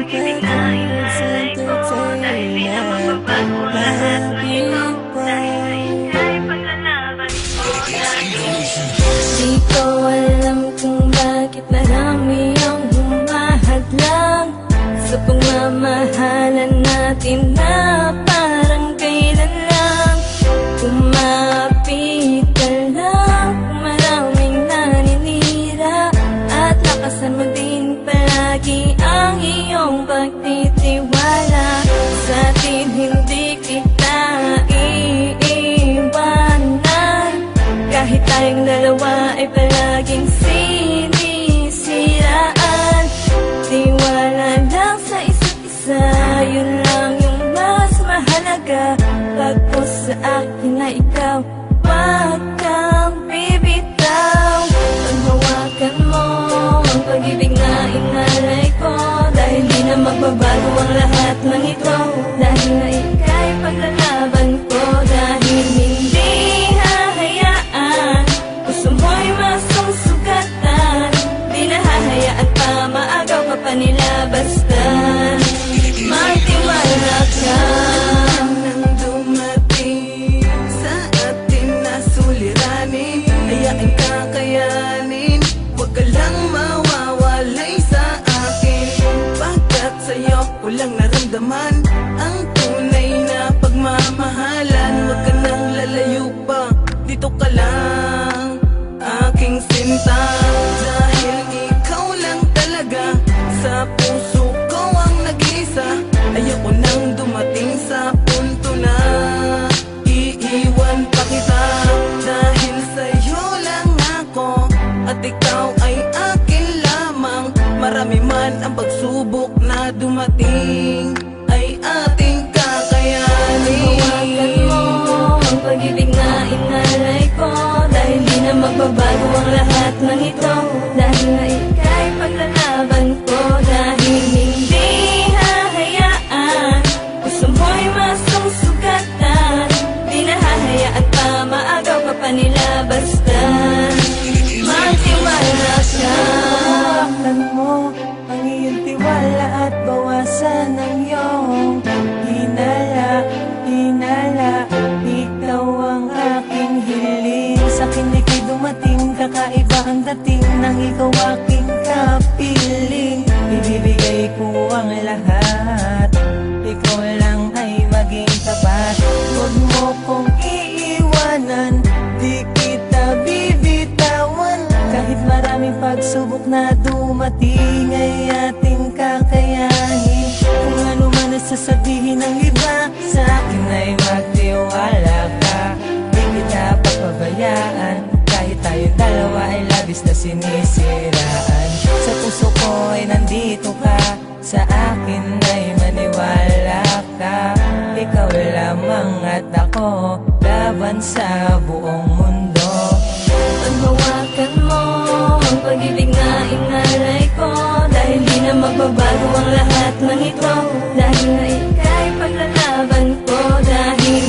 pag-ibig na inalay ko, dahil di na magbabago lahat ng ito, dahil sa ika'y paglalaban ko. Di ko alam kung bakit marami ang humahadlang sa pagmamahalan natin na parang kailan lang. Kumapit ka lang, maraming naninira, at lakasan mo din palagi ang iyong pagtitiwala. Sa atin hindi kita iiwanan, kahit tayong dalawa ay palaging sinisiraan. Tiwala lang sa isa't isa, yun lang yung mas mahalaga. Pagpos sa akin na ikaw, wag kang bibitaw. Paghawakan mo ang pag-ibig na inalay ko, dahil di na magbabago ang lahat ng ito, dahil na ika'y paglalaban ko. Dahil hindi hahayaan, gusto mo'y masusugatan, di na hahayaan pa, maagaw ka pa nila. Basta magtiwala ka. Nang dumating sa atin na suliranin, hayaan ka kayanin, huwag ka lang mawawalay sa akin. Pagkat sa'yo ko lang naramdaman ang tunay na pagmamahalan. Huwag ka nang lalayo pa, dito ka lang aking sinta. Dahil ikaw lang talaga sa puso ko ang nag-isa. Ayoko nang dumating sa punto na iiwan pa kita. Dahil sa'yo lang ako at ikaw ay akin lamang. Marami man ang pagsubok na dumating, ay ating kakayanin. Hawakan mo ang pag-ibig na inalay ko, dahil di na magbabago ang lahat ng ito, dahil na ika'y paglalaban ko. Dahil hindi hahayaan, gusto mo'y masusugatan, di na hahayaan pa, maagaw ka pa nila. Basta magtiwala ka. Hawakan mo ang iyong tiwala at bawasan ang iyong hinala. Ikaw ang aking hiling, sa'kin ika'y dumating, kakaiba ang dating nang ikaw aking kapiling. Ibibigay ko ang lahat, ikaw lang ay maging tapat. Huwag mo kong iiwanan, di kita bibitawan. Kahit maraming pagsubok na dumating, ay ating kakayanin. Kung ano man ang sasabihin ng iba, sa akin ay magtiwala ka. Di kita papabayaan, kahit tayo dalawa ay labis na sinisiraan. Sa puso ko ay nandito ka, sa akin ay maniwala ka. Ikaw lamang at ako, laban sa buong mundo. Paghawakan mo ang pag-ibig na inalay ko, dahil di na magbabago ang lahat ng ito, dahil na ika'y paglalaban ko. Dahil